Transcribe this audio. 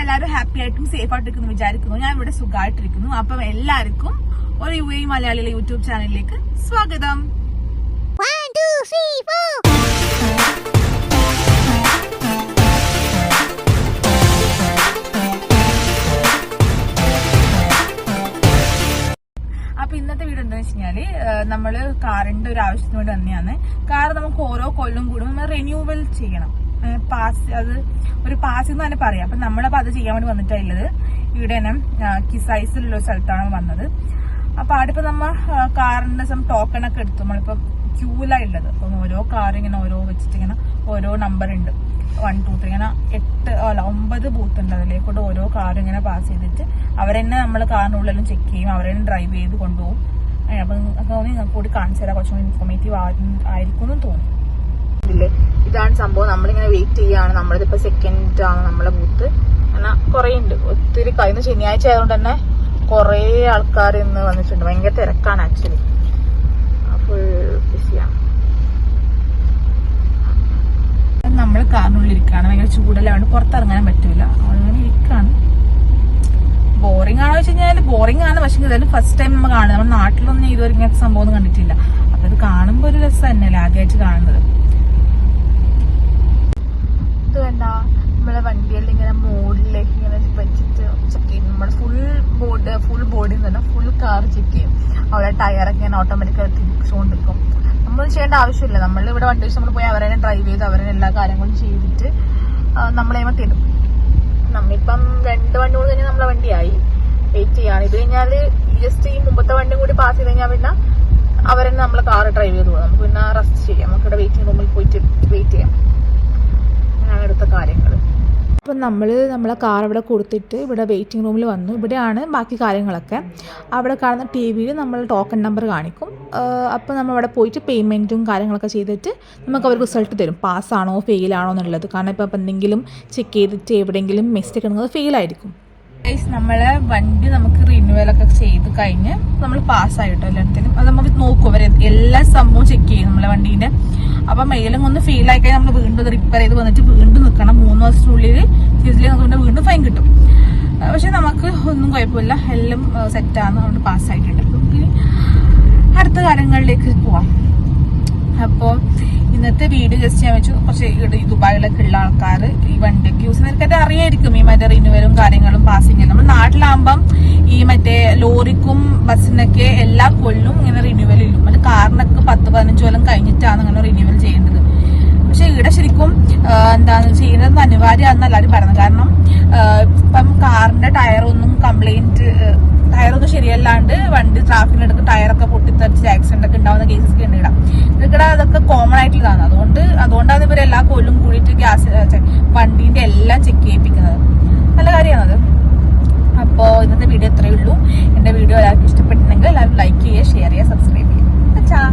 എല്ലാവരും ഹാപ്പി ആയിട്ടും സേഫ് ആയിട്ടിരിക്കുന്നു വിചാരിക്കുന്നു. ഞാൻ ഇവിടെ സുഖമായിട്ടിരിക്കുന്നു. അപ്പം എല്ലാവർക്കും ഒരു UAE മലയാളിയിലെ യൂട്യൂബ് ചാനലിലേക്ക് സ്വാഗതം. അപ്പൊ ഇന്നത്തെ വീഡിയോ എന്താണെന്ന് വെച്ച് കഴിഞ്ഞാല് നമ്മള് കാറിന്റെ ഒരു ആവശ്യത്തിന് വേണ്ടി തന്നെയാണ്. കാർ നമുക്ക് ഓരോ കൊല്ലം കൂടും നമ്മൾ റിന്യൂവൽ ചെയ്യണം. പാസ്, അത് ഒരു പാസ് എന്ന് തന്നെ പറയാം. അപ്പൊ നമ്മളപ്പോ അത് ചെയ്യാൻ വേണ്ടി വന്നിട്ടുള്ളത് ഇവിടെ തന്നെ കിസൈസിലുള്ള ഒരു സ്ഥലത്താണ് വന്നത്. അപ്പൊ അവിടെ നമ്മ കാറിന്റെ ടോക്കൺ ഒക്കെ എടുത്തു. നമ്മളിപ്പോ ക്യൂലാണ് ഉള്ളത്. അപ്പം ഓരോ കാർ ഇങ്ങനെ ഓരോ വെച്ചിട്ട് ഇങ്ങനെ ഓരോ നമ്പർ ഉണ്ട്, 1, 2, 3 ഇങ്ങനെ 9 ബൂത്ത് ഉണ്ട്. അതിലേക്കൂടെ ഓരോ കാർ ഇങ്ങനെ പാസ് ചെയ്തിട്ട് അവരെന്നെ നമ്മൾ കാറിനുള്ളിലും ചെക്ക് ചെയ്യും, അവരെന്നെ ഡ്രൈവ് ചെയ്ത് കൊണ്ടുപോകും. അപ്പം തോന്നി ഞങ്ങൾക്ക് കൂടി കാണിച്ചു തരാം, കുറച്ചും ഇൻഫോർമേറ്റീവ് ആയിരിക്കും എന്ന് തോന്നി. ഇതാണ് സംഭവം. നമ്മളിങ്ങനെ വെയിറ്റ് ചെയ്യാണ്. നമ്മളിതിപ്പോ സെക്കൻഡ് ആണ് നമ്മളെ ബൂത്ത്. അങ്ങനെ കുറെ ഉണ്ട്, ഒത്തിരി. കഴിഞ്ഞ ശനിയാഴ്ച ആയതുകൊണ്ട് തന്നെ കുറെ ആൾക്കാർ ഇന്ന് വന്നിട്ടുണ്ട്. ഭയങ്കര തിരക്കാണ് ആക്ച്വലി, ഫുൾ ബിസിയാണ്. നമ്മൾ കാറിനുള്ളിൽ ഇരിക്കുകയാണ്. ഭയങ്കര ചൂടെല്ലാം പുറത്തിറങ്ങാൻ പറ്റൂല, അങ്ങനെ ഇരിക്കുകയാണ്. ബോറിംഗ് ആണോ വെച്ച് കഴിഞ്ഞാൽ ബോറിംഗ് ആണ്. പക്ഷെ ഇതായാലും ഫസ്റ്റ് ടൈം നമ്മൾ കാണുന്നത്. നമ്മുടെ നാട്ടിലൊന്നും ഇതുവരെ ഇങ്ങനത്തെ സംഭവം ഒന്നും കണ്ടിട്ടില്ല. അപ്പൊ ഇത് കാണുമ്പോ ഒരു രസം തന്നെയല്ലേ ആദ്യമായിട്ട് കാണുന്നത്. ഇത് വേണ്ട, നമ്മളെ വണ്ടിയെല്ലാം ഇങ്ങനെ മോഡിലേക്ക് ഇങ്ങനെ വെച്ചിട്ട് ചെക്ക് ചെയ്യും. നമ്മുടെ ഫുൾ ബോഡി തന്നെ ഫുൾ കാർ ചെക്ക് ചെയ്യും. അവിടെ ടയറൊക്കെ ഇങ്ങനെ ഓട്ടോമാറ്റിക്കായി തിരിച്ചുകൊണ്ടിരിക്കും. നമ്മൾ ചെയ്യേണ്ട ആവശ്യമില്ല. നമ്മൾ ഇവിടെ വണ്ടി വെച്ച് നമ്മൾ പോയി അവരെ ഡ്രൈവ് ചെയ്ത് അവരെ എല്ലാ കാര്യങ്ങളും ചെയ്തിട്ട് നമ്മളേമ തരും. നമ്മിപ്പം 2 മണിക്കൂർ കഴിഞ്ഞാൽ നമ്മളെ വണ്ടിയായി. വെയിറ്റ് ചെയ്യാണ്. ഇത് കഴിഞ്ഞാൽ ജസ്റ്റ് ഈ മുമ്പത്തെ വണ്ടിയും കൂടി പാസ് ചെയ്ത് കഴിഞ്ഞാൽ പിന്നെ അവരെന്നെ നമ്മളെ കാർ ഡ്രൈവ് ചെയ്ത് പോകും. നമുക്ക് പിന്നെ റെസ്റ്റ് ചെയ്യാം. നമുക്ക് ഇവിടെ വെയിറ്റിംഗ് റൂമിൽ പോയിട്ട് വെയിറ്റ് ചെയ്യാം. അങ്ങനെയാണ് അടുത്ത കാര്യങ്ങൾ. അപ്പം നമ്മളെ കാർ ഇവിടെ കൊടുത്തിട്ട് ഇവിടെ വെയിറ്റിംഗ് റൂമിൽ വന്നു. ഇവിടെയാണ് ബാക്കി കാര്യങ്ങളൊക്കെ. അവിടെ കാണുന്ന TV നമ്മൾ ടോക്കൺ നമ്പർ കാണിക്കും. അപ്പോൾ നമ്മൾ അവിടെ പോയിട്ട് പേയ്മെൻറ്റും കാര്യങ്ങളൊക്കെ ചെയ്തിട്ട് നമുക്ക് അവർ റിസൾട്ട് തരും, പാസ്സാണോ ഫെയിലാണോ എന്നുള്ളത്. കാരണം ഇപ്പോൾ എന്തെങ്കിലും ചെക്ക് ചെയ്തിട്ട് എവിടെയെങ്കിലും മിസ്റ്റേക്ക് ഉണ്ടെങ്കിൽ ഫെയിലായിരിക്കും. നമ്മളെ വണ്ടി നമുക്ക് റിന്യൂവലൊക്കെ ചെയ്ത് കഴിഞ്ഞ് നമ്മൾ പാസ്സായിട്ടോ എല്ലാത്തിനും. അത് നമുക്ക് നോക്കും, അവർ എല്ലാ സംഭവവും ചെക്ക് ചെയ്യും നമ്മളെ വണ്ടീൻ്റെ. അപ്പം മേലും ഒന്ന് ഫെയിൽ ആയി കഴിഞ്ഞാൽ നമ്മൾ വീണ്ടും റിപ്പയർ ചെയ്ത് വന്നിട്ട് വീണ്ടും നിൽക്കണം. 3 ദിവസത്തിനുള്ളിൽ തിരിച്ചിലേക്ക് നമുക്ക് വീണ്ടും ഫൈൻ കിട്ടും. പക്ഷെ നമുക്ക് ഒന്നും കുഴപ്പമില്ല, എല്ലാം സെറ്റാണ്, അതുകൊണ്ട് പാസ്സായിട്ടുണ്ട്. ഇനി അടുത്ത കാര്യങ്ങളിലേക്ക് പോവാം. അപ്പോൾ ഇന്നത്തെ വീഡിയോ ജസ്റ്റ് ഞാൻ വെച്ചു കുറച്ച് ദുബായിലൊക്കെ ഉള്ള ആൾക്കാർ ഈ വണ്ടിയൊക്കെ യൂസ് ചെയ്യുന്നവർക്കത് അറിയായിരിക്കും ഈ മറ്റേ റിന്യൂവലും കാര്യങ്ങളും പാസിംഗ്. നമ്മൾ നാട്ടിലാകുമ്പം ഈ മറ്റേ ലോറിക്കും ബസ്സിനൊക്കെ എല്ലാ കൊല്ലും ഇങ്ങനെ റിന്യൂവൽ ഇല്ലും. മറ്റേ കാറിനൊക്കെ 10-15 കൊല്ലം കഴിഞ്ഞിട്ടാണ് ഇങ്ങനെ റിന്യൂവൽ ചെയ്യേണ്ടത്. പക്ഷെ ഇവിടെ ശരിക്കും എന്താണ് ചെയ്യുന്നത് അനിവാര്യമാണെന്ന് എല്ലാവരും പറയുന്നത്. കാരണം ഇപ്പം കാറിന്റെ ടയറൊന്നും ടയറൊന്നും ശരിയല്ലാണ്ട് വണ്ടി ട്രാഫിക്കിനെടുത്ത് ടയറൊക്കെ പൊട്ടിത്തെറിച്ച് ആക്സിഡന്റ് ഒക്കെ ഉണ്ടാവുന്ന കേസസ് ഒക്കെ ഉണ്ട് ഇവിടെ. ഇതൊക്കെ അതൊക്കെ കോമൺ ആയിട്ടുള്ളതാണ്. അതുകൊണ്ടാണ് ഇവർ എല്ലാ കൊല്ലും കൂടിയിട്ട് വണ്ടീന്റെ എല്ലാം ചെക്ക് ചെയ്യിപ്പിക്കുന്നത്. നല്ല കാര്യമാണത്. അപ്പോൾ ഇന്നത്തെ വീഡിയോ ഇത്രയേ ഉള്ളൂ. എന്റെ വീഡിയോ എല്ലാവർക്കും ഇഷ്ടപ്പെട്ടിട്ടുണ്ടെങ്കിൽ എല്ലാവരും ലൈക്ക് ചെയ്യുക, ഷെയർ ചെയ്യുക, സബ്സ്ക്രൈബ് ചെയ്യുക.